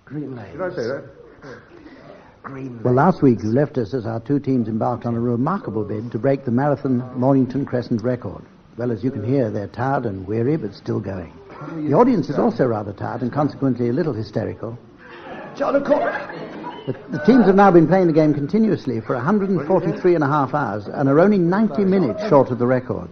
Green Lane. Did I say that? Green Well, last week you left us as our two teams embarked on a remarkable bid to break the marathon Mornington Crescent record. Well, as you can hear, they're tired and weary, but still going. The audience is also rather tired and consequently a little hysterical. John O'Connor! The teams have now been playing the game continuously for 143 and a half hours and are only 90 minutes short of the record.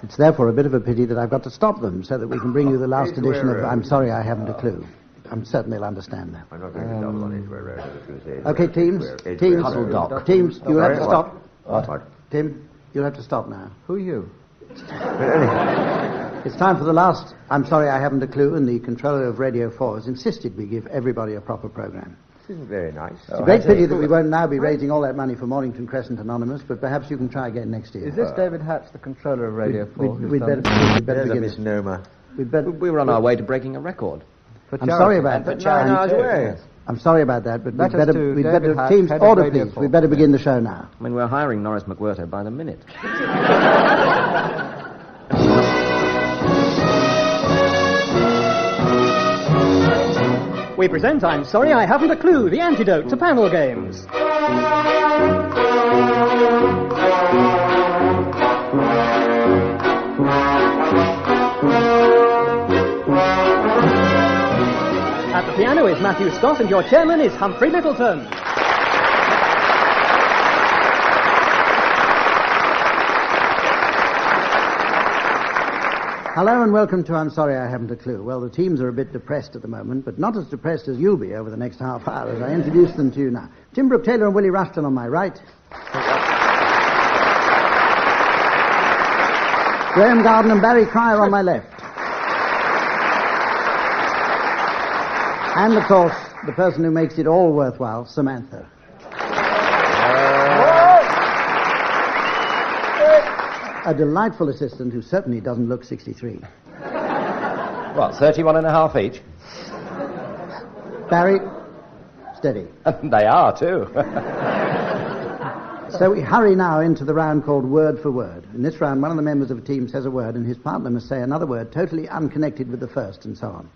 It's therefore a bit of a pity that I've got to stop them so that we can bring you the last edition of I'm Sorry I Haven't a Clue. I'm certain they'll understand that. I'm not going to double on it where I was going to say. Okay, teams, Huddle Doc. teams, you'll have to stop. What? Tim, you'll have to stop now. Who are you? It's time for the last I'm Sorry I Haven't a Clue, and the controller of Radio 4 has insisted we give everybody a proper programme. This isn't very nice. It's a great pity that we won't now be raising all that money for Mornington Crescent Anonymous, but perhaps you can try again next year. Is this David Hatch, the controller of Radio 4? We'd better There's a begin. misnomer. We'd better, We were on our way to breaking a record. I'm sorry about For that. charity. I'm sorry about that, but Let we'd us better, to we'd David better Hatch, teams, head of order Radio please. 4. We'd better begin the show now. I mean, we're hiring Norris McWhirter by the minute. We present I'm Sorry I Haven't a Clue, the antidote to panel games. At the piano is Matthew Scott and your chairman is Humphrey Lyttelton. Hello and welcome to I'm Sorry I Haven't a Clue. Well, the teams are a bit depressed at the moment, but not as depressed as you'll be over the next half hour as I introduce them to you now. Tim Brooke-Taylor and Willie Rushton on my right. Graeme Garden and Barry Cryer on my left. And, of course, the person who makes it all worthwhile, Samantha. A delightful assistant who certainly doesn't look 63. What, 31 and a half each? Barry, steady. They are, too. So we hurry now into the round called Word for Word. In this round, one of the members of a team says a word, and his partner must say another word totally unconnected with the first, and so on.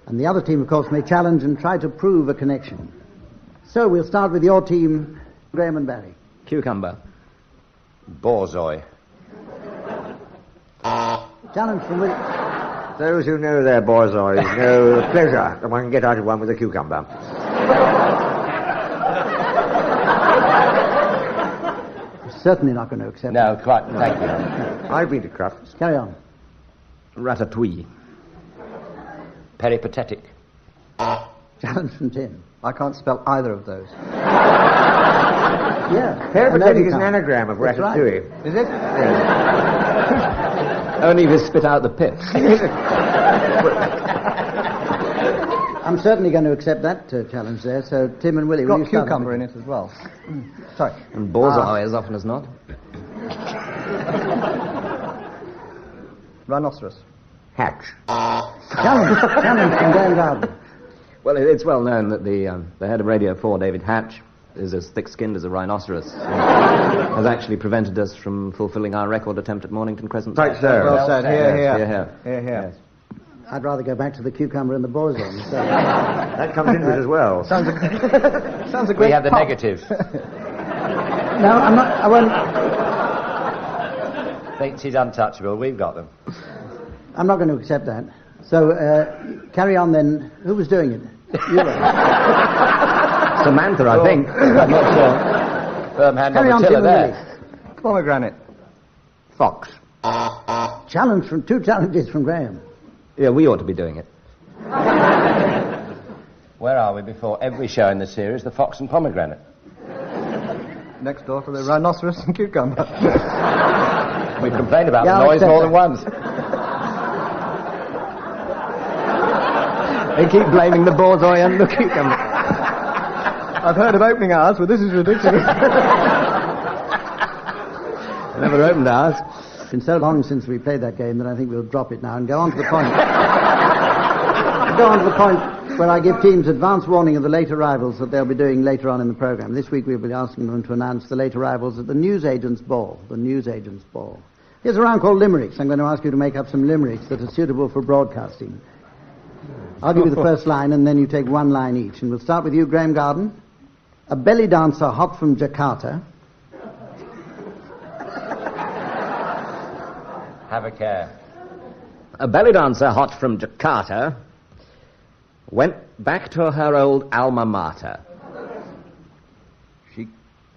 And the other team, of course, may challenge and try to prove a connection. So we'll start with your team, Graeme and Barry. Cucumber. Borzoi. Challenge from Willie. Those who know their borzoi know the pleasure that one can get out of one with a cucumber. Certainly not going to accept No, quite, thank you. I've been to Crufts. it. Carry on. Ratatouille. Peripatetic. Challenge from Tim. I can't spell either of those. Yeah. Peripatetic is an anagram of That's right. ratatouille. Is it? Only if you spit out the pips. I'm certainly going to accept that challenge there. So Tim and Willie, It's will got you start? cucumber in it as well. Sorry. And bullseye as often as not. Rhinoceros. Hatch. Challenge from Graeme Garden. Well, it's well known that the head of Radio 4, David Hatch, is as thick-skinned as a rhinoceros. And has actually prevented us from fulfilling our record attempt at Mornington Crescent. Quite so. Well said. Here, here. Here, here. Here, here. Yes. I'd rather go back to the cucumber and the borzoi. So. That comes into it as well. Sounds a great We have the pop. negative. No, I'm not. I won't. Thinks he's untouchable. We've got them. I'm not going to accept that. So carry on then. Who was doing it? You were. Samantha, I think. I'm not sure. Firm hand Carry on on, the Tim tiller and there. Willie. Pomegranate. Fox. Challenge from two challenges from Graeme. Yeah, we ought to be doing it. Where are we before every show in the series? The Fox and Pomegranate. Next door to the rhinoceros and cucumber. We've complained about Yeah, the I'll noise accept more than that. once. They keep blaming the borzoi and the cucumber. I've heard of opening hours, but this is ridiculous. Never opened ours. It's been so long since we played that game that I think we'll drop it now and go on to the point. Go on to the point where I give teams advance warning of the late arrivals that they'll be doing later on in the programme. This week we'll be asking them to announce the late arrivals at the newsagent's ball. The newsagent's ball. Here's a round called Limericks. I'm going to ask you to make up some limericks that are suitable for broadcasting. I'll give you the first line, and then you take one line each. And we'll start with you, Graeme Garden. A belly dancer hot from Jakarta. Have a care. A belly dancer hot from Jakarta went back to her old alma mater. She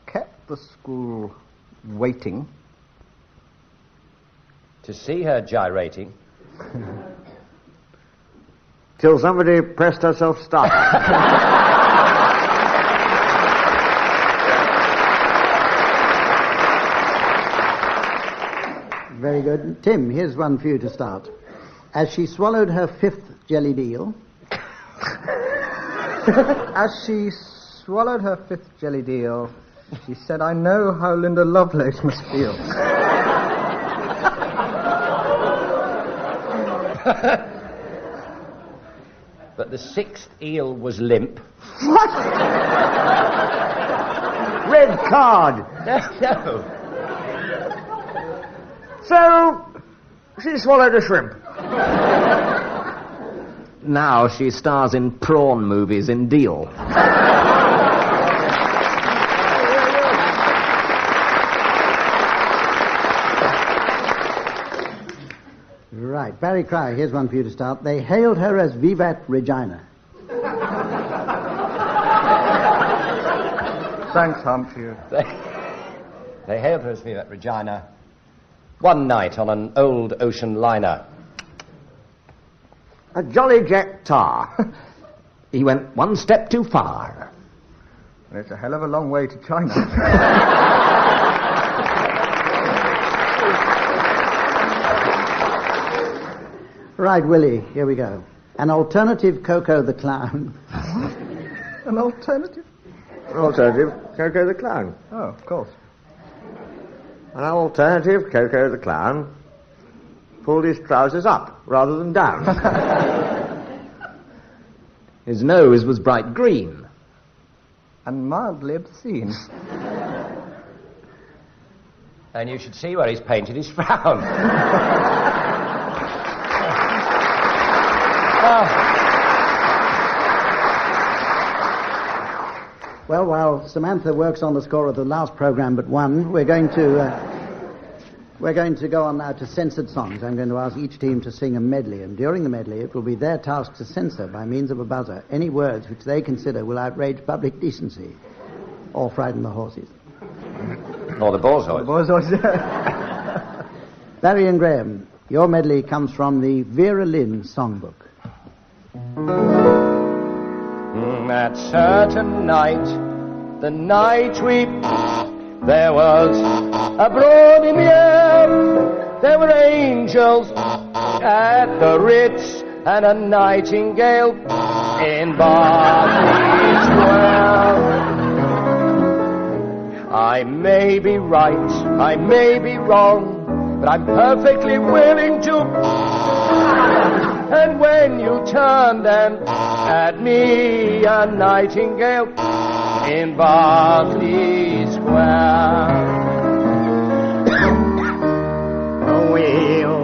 kept the school waiting. To see her gyrating. Till somebody pressed herself start. Very good. Tim, here's one for you to start. As she swallowed her 5th jelly deal. As she swallowed her 5th jelly deal, she said, I know how Linda Lovelace must feel. But the 6th eel was limp. What? Red card. No. So, she swallowed a shrimp. Now she stars in prawn movies in Deal. Right, Barry Cry, here's one for you to start. They hailed her as Vivat Regina. Thanks, Humphrey. They hailed her as Vivat Regina one night on an old ocean liner. A Jolly Jack Tar. He went one step too far. It's a hell of a long way to China. Right, Willie, here we go. An alternative Coco the Clown. An alternative? Alternative, Coco the Clown. Oh, of course. An alternative, Coco the Clown pulled his trousers up rather than down. His nose was bright green. And mildly obscene. And you should see where he's painted his frown. Well, while Samantha works on the score of the last programme but one, we're going to go on now to censored songs. I'm going to ask each team to sing a medley, and during the medley it will be their task to censor, by means of a buzzer, any words which they consider will outrage public decency or frighten the horses. Or the borzoi. Barry and Graeme, your medley comes from the Vera Lynn songbook. That certain night, the night there was a broad in the air, there were angels at the Ritz, and a nightingale in Berkeley Square. I may be right, I may be wrong, but I'm perfectly willing to. And when you turned and at me, a nightingale in Berkeley Square. We'll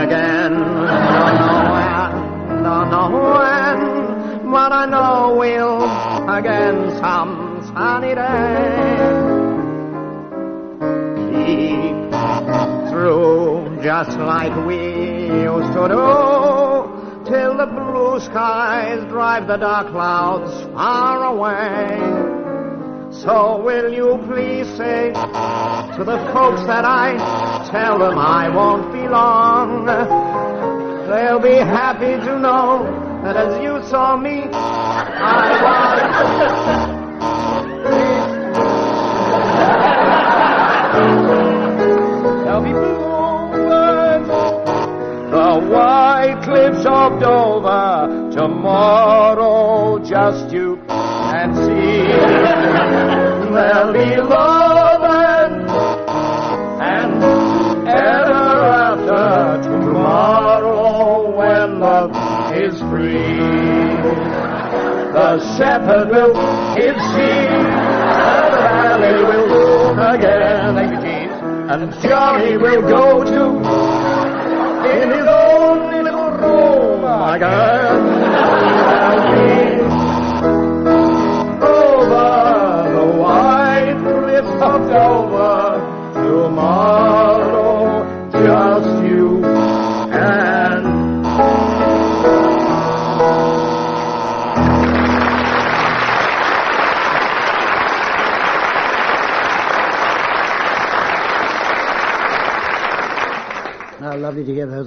again, don't know when, but I know we'll again some sunny day. Deep through, just like we used to do, till the blue skies drive the dark clouds far away. So will you please say to the folks that I tell them I won't be long. They'll be happy to know that as you saw me, I was. There'll be bluebirds, the white cliffs of Dover, tomorrow just you and see. There'll be love and ever after tomorrow when love is free. The shepherd will his sheep, and the valley will go again, and Johnny will go to in his own little room again.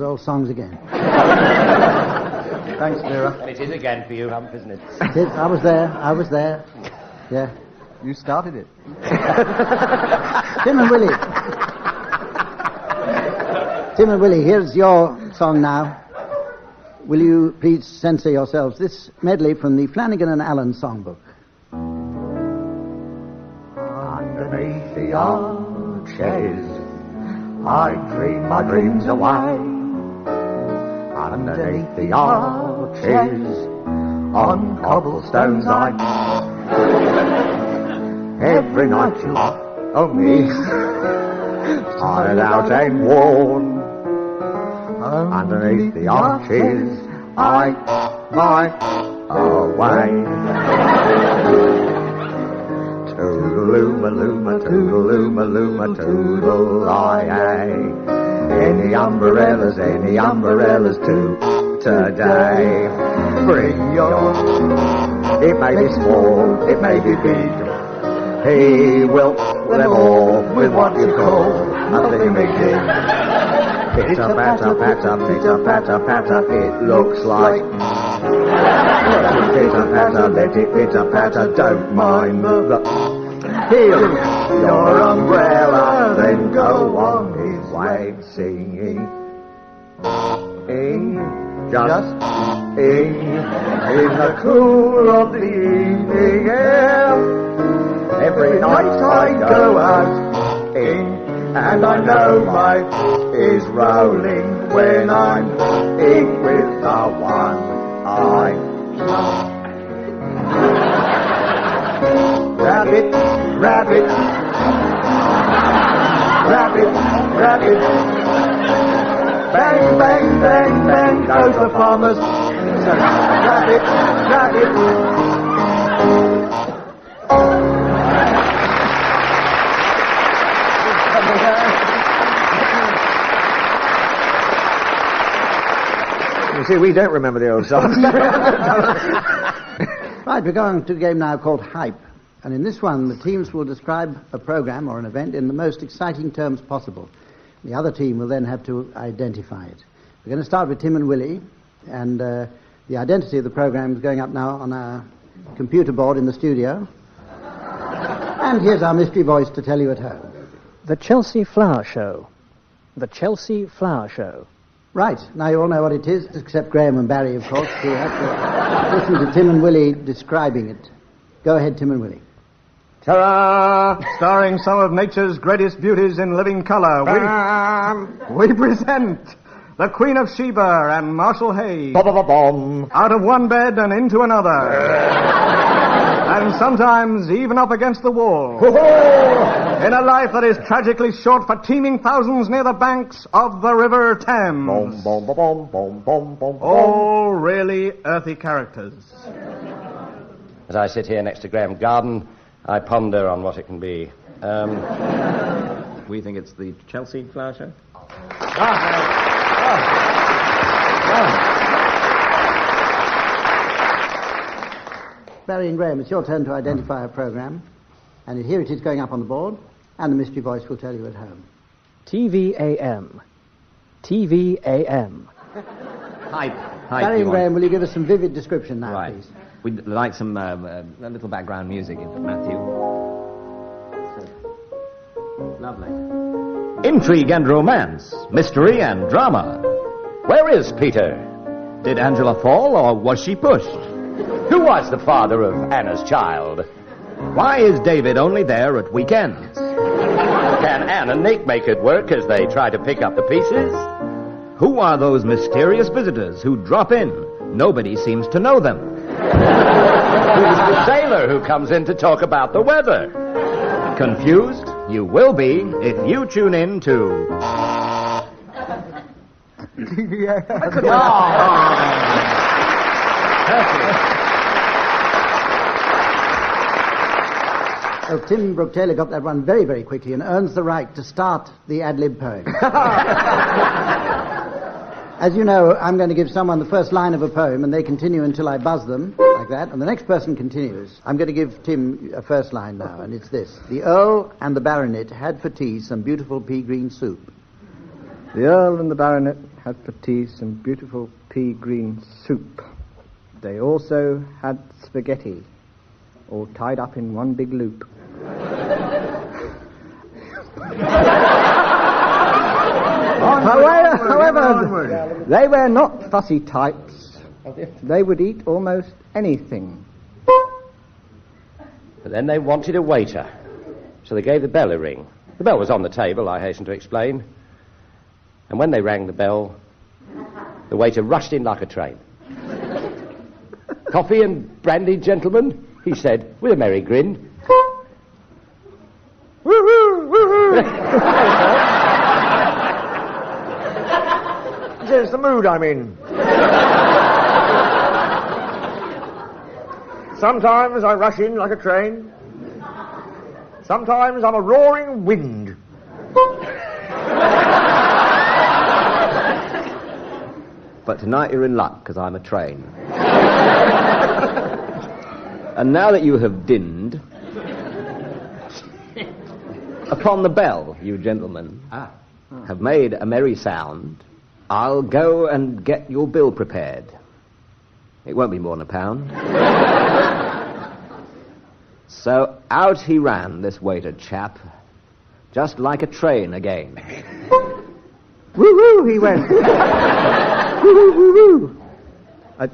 old songs again. Thanks, Vera. And it is again for you, Hump, isn't it? It is. I was there. Yeah. You started it. Tim and Willie, here's your song now. Will you please censor yourselves? This medley from the Flanagan and Allen songbook. Underneath the arches, I dream my dreams away. Underneath the arches, on cobblestones I every night you on me, tired out and worn. Underneath the arches, I lie away. Toodaloo-ma-loo-ma, toodaloo-ma-loo-ma, toodle-I-A. Any umbrellas today. Bring your, it may be small, it may be big. He will them all with what you call a thingamajig. Pitter-patter, patter, pitter-patter, patter, it looks like. Pitter-patter, let it pitter-patter, don't mind the heel. Your umbrella, then go on his way singing. Just in the cool of the evening air. Every night I go out and I know my is rolling when I'm in with the one I love. Rabbit, rabbit, rabbit, rabbit. Bang, bang, bang, bang, goes the farmer's rabbit, rabbit. You see, we don't remember the old songs. Right, we're going to a game now called Hype. And in this one, the teams will describe a program or an event in the most exciting terms possible. The other team will then have to identify it. We're going to start with Tim and Willie, and the identity of the program is going up now on our computer board in the studio. And here's our mystery voice to tell you at home. The Chelsea Flower Show. The Chelsea Flower Show. Right, now you all know what it is, except Graeme and Barry, of course. We have to listen to Tim and Willie describing it. Go ahead, Tim and Willie. Ta-da! Starring some of nature's greatest beauties in living colour, we present the Queen of Sheba and Marshall Hayes. Out of one bed and into another. And sometimes even up against the wall. In a life that is tragically short for teeming thousands near the banks of the River Thames. All really earthy characters. As I sit here next to Graeme Garden, I ponder on what it can be. We think it's the Chelsea Flower Show. Barry and Graeme, it's your turn to identify a program. And here it is going up on the board, and the mystery voice will tell you at home. TVAM. TVAM. Hype. Barry and Graeme, will you give us some vivid description now, Right. please? We'd like some a little background music, Matthew. Lovely. Intrigue and romance, mystery and drama. Where is Peter? Did Angela fall or was she pushed? Who was the father of Anna's child? Why is David only there at weekends? Can Ann and Nick make it work as they try to pick up the pieces? Who are those mysterious visitors who drop in? Nobody seems to know them. Who's the sailor who comes in to talk about the weather? Confused? You will be if you tune in to... Well, Tim Brooke-Taylor got that one very, very quickly and earns the right to start the ad-lib poem. As you know, I'm going to give someone the first line of a poem, and they continue until I buzz them, like that, and the next person continues. I'm going to give Tim a first line now, and it's this. The Earl and the Baronet had for tea some beautiful pea-green soup. The Earl and the Baronet had for tea some beautiful pea green soup. They also had spaghetti, all tied up in one big loop. However, they were not fussy types. They would eat almost anything. But then they wanted a waiter, so they gave the bell a ring. The bell was on the table, I hasten to explain. And when they rang the bell, the waiter rushed in like a train. "Coffee and brandy, gentlemen," he said, with a merry grin. Woo-hoo, woo-hoo. It's the mood I'm in. Sometimes I rush in like a train. Sometimes I'm a roaring wind. But tonight you're in luck, because I'm a train. And now that you have dinned, upon the bell, you gentlemen have made a merry sound, I'll go and get your bill prepared. It won't be more than £1. So out he ran, this waiter chap, just like a train again. Woo-woo, he went. Woo-woo-woo-woo. At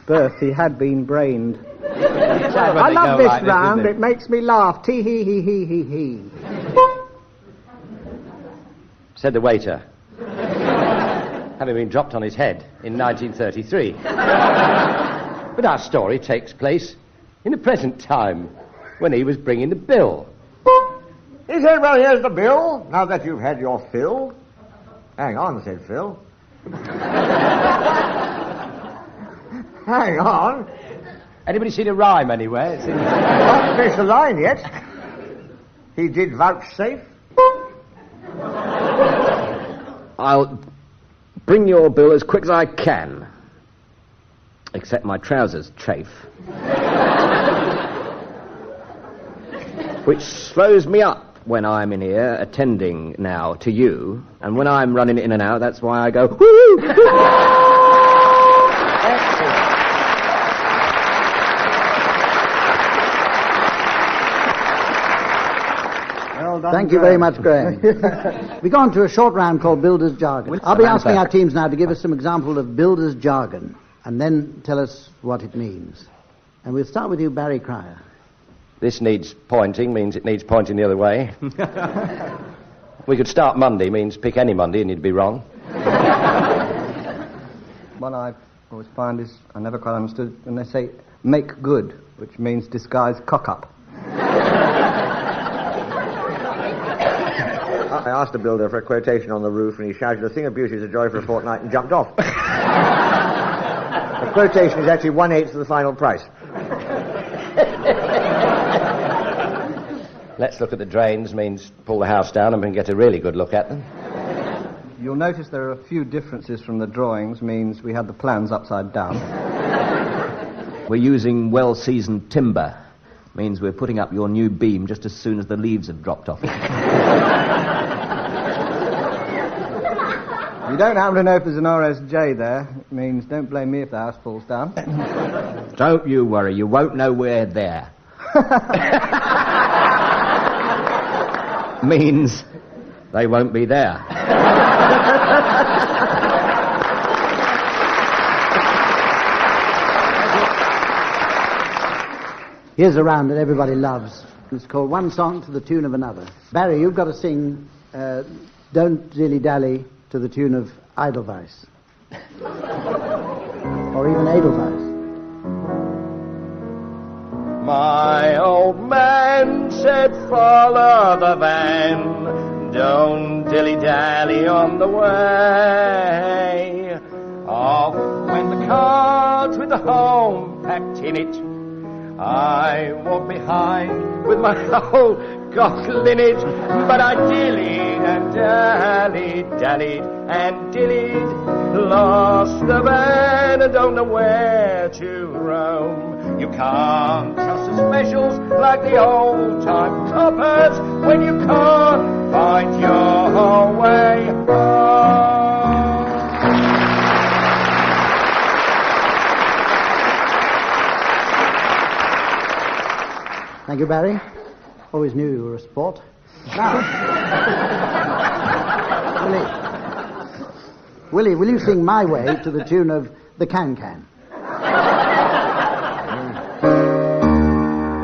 birth, he had been brained. I love this round. It makes me laugh. Tee-hee-hee-hee-hee-hee. Said the waiter, having been dropped on his head in 1933. But our story takes place in the present time, when he was bringing the bill. He said, "Well, here's the bill, now that you've had your fill." "Hang on," said Phil. "Hang on." Anybody seen a rhyme anywhere? Not finished the line yet. He did vouchsafe. I'll bring your bill as quick as I can, except my trousers chafe. Which slows me up when I'm in here attending now to you, and when I'm running in and out, that's why I go, woo! Well done, Thank you very much, Graeme. We go on to a short round called Builder's Jargon. I'll be asking our teams now to give us some example of Builder's Jargon, and then tell us what it means. And we'll start with you, Barry Cryer. This needs pointing, means it needs pointing the other way. We could start Monday, means pick any Monday and you'd be wrong. One I always find is, I never quite understood, when they say, make good, which means disguise cock-up. I asked the builder for a quotation on the roof, and he shouted, "A thing of beauty is a joy for a fortnight," and jumped off. The quotation is actually 1/8 of the final price. Let's look at the drains, means pull the house down and we can get a really good look at them. You'll notice there are a few differences from the drawings, means we had the plans upside down. We're using well-seasoned timber. Means we're putting up your new beam just as soon as the leaves have dropped off it. You don't happen to know if there's an RSJ there. It means don't blame me if the house falls down. Don't you worry, you won't know we're there. Means they won't be there. Here's a round that everybody loves. It's called One Song to the Tune of Another. Barry, you've got to sing Don't Dilly Dally to the tune of Edelweiss. Or even Edelweiss. My old man said, follow the van, don't dilly-dally on the way. Off went the cart with the home packed in it. I walked behind with my whole gosling in it, but I dillied and dallied and dillied, lost the van and don't know where to roam. You can't trust the specials like the old-time coppers when you can't find your way home. Thank you, Barry. Always knew you were a sport. Now, Willie, will you sing My Way to the tune of The Can-Can?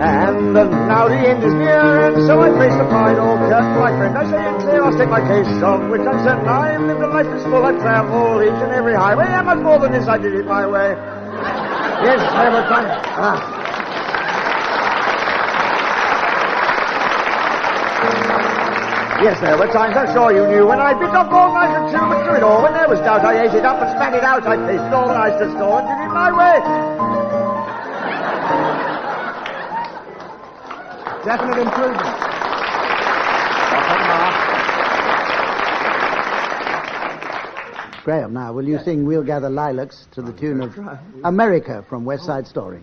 And now the end is near, and so I face the final curtain, my friend. I say it clear, I'll state my case, of which I'm certain I have lived a life that's full. I've travelled each and every highway, and much more than this, I did it my way. Yes, there were times. Yes, there were times, I'm sure you knew, when I bit off more than I should chew, but through it all, when there was doubt, I ate it up and spat it out. I tasted all that I stood store and did it my way. Definite improvement. Graeme, now, will you sing We'll Gather Lilacs to the tune of America from West Side Story?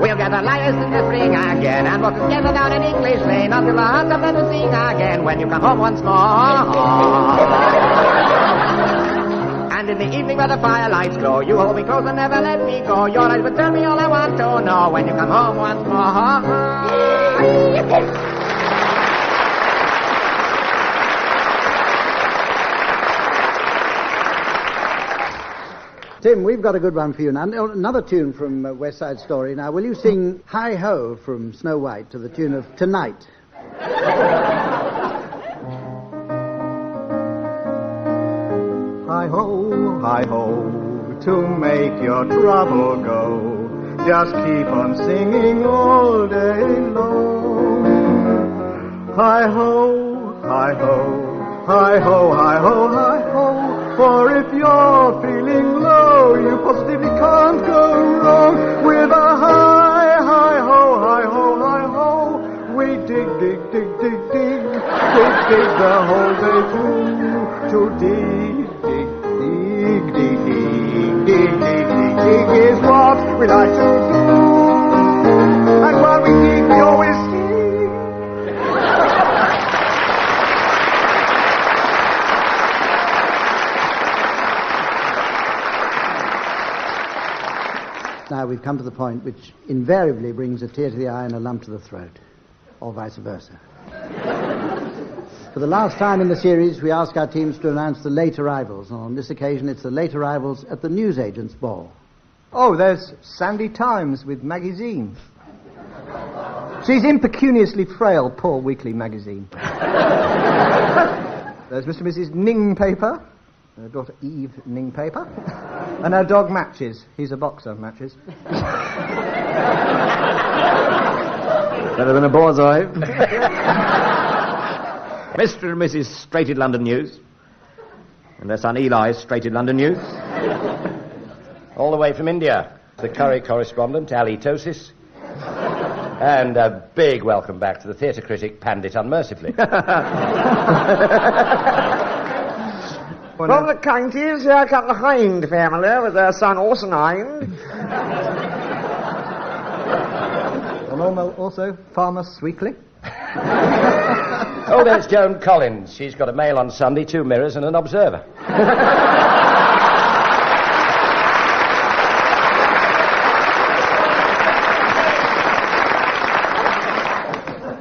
We'll gather liars in the spring again and walk together down an English lane until the hearts of men will sing again when you come home once more. And in the evening where the firelights glow, you hold me close and never let me go. Your eyes will tell me all I want to know when you come home once more. Tim, we've got a good one for you now. Another tune from West Side Story. Now, will you sing Hi Ho from Snow White to the tune of Tonight? Hi ho, to make your trouble go. Just keep on singing all day long. Hi ho, hi ho, hi ho, hi ho, hi ho. For if you're feeling low, you positively can't go wrong with a hi, hi ho, hi ho, hi ho. We dig, dig, dig, dig, dig, dig, dig the whole day through to dig. Dig, dig, dig, dig, dig, dig is what we like to do. And while we dig, we always sing. Now we've come to the point which invariably brings a tear to the eye and a lump to the throat, or vice versa. For the last time in the series, we ask our teams to announce the late arrivals, and on this occasion it's the late arrivals at the newsagent's ball. Oh, there's Sandy Times with magazine. She's impecuniously frail, poor weekly magazine. There's Mr. and Mrs. Ning Paper, her daughter Eve Ning Paper, and her dog Matches. He's a boxer, Matches. Better than a borzoi. Mr. and Mrs. Straighted London News. And their son Eli's Straighted London News. All the way from India, the curry correspondent, Ali Tosis. And a big welcome back to the theatre critic, Pandit Unmercifully. From the counties, here come the Hind family with their son Orson-Hind. And also Farmer Sweetly. Oh, there's Joan Collins. She's got a Mail on Sunday, 2 Mirrors and an Observer.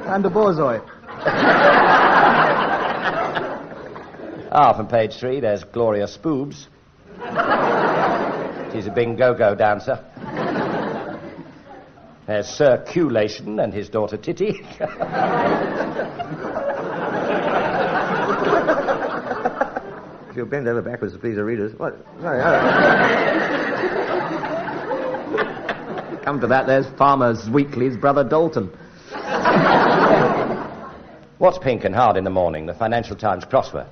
And a borzoi. From page 3, there's Gloria Spoobs. She's a big go-go dancer. There's Circulation and his daughter Titty. If you'll bend over backwards to please the readers. What? Sorry, Come to that, there's Farmer's Weekly's brother Dalton. What's pink and hard in the morning? The Financial Times crossword.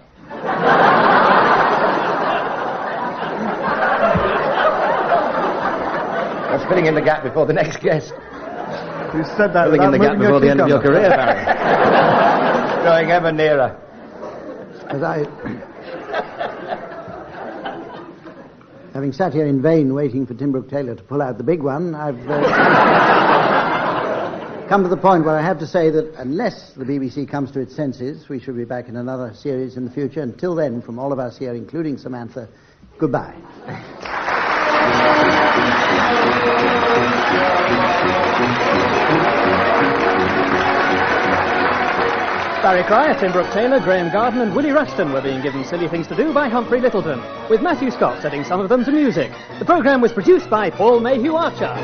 That's filling in the gap before the next guest. You said that Filling in the gap before the end of your career, Barry. Going ever nearer. As having sat here in vain waiting for Tim Brooke-Taylor to pull out the big one, I've come to the point where I have to say that unless the BBC comes to its senses, we shall be back in another series in the future. Until then, from all of us here, including Samantha, goodbye. Barry Cryer, Tim Brooke-Taylor, Graeme Garden and Willie Rushton were being given silly things to do by Humphrey Lyttelton, with Matthew Scott setting some of them to music. The programme was produced by Paul Mayhew-Archer.